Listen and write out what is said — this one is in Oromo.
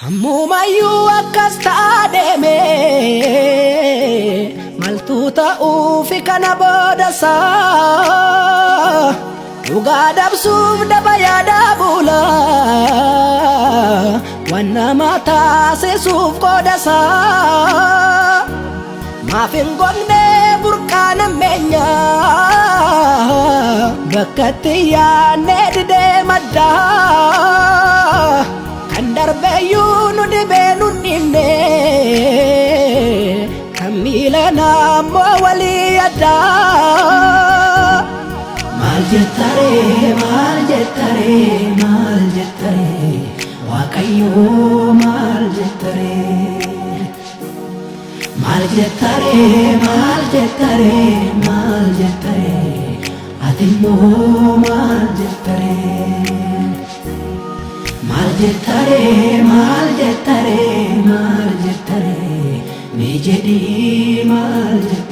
Ammumayyuu akkas deeme maltu ta'uufi kana boodasaa dhugaa dabsuuf daba yaada bula wanna taasisuuf qoodasaa maaf hin gogne burqaana meenya bakkatti yaanne didee maddaa kan darbeeyyuu nu dhibee nu dhimne kan miilana ammoo walii addaa maal jettaree waaqayyoo maal jettaree atimmoo maal jettaree maal jettaree mee jedhii maal jettaree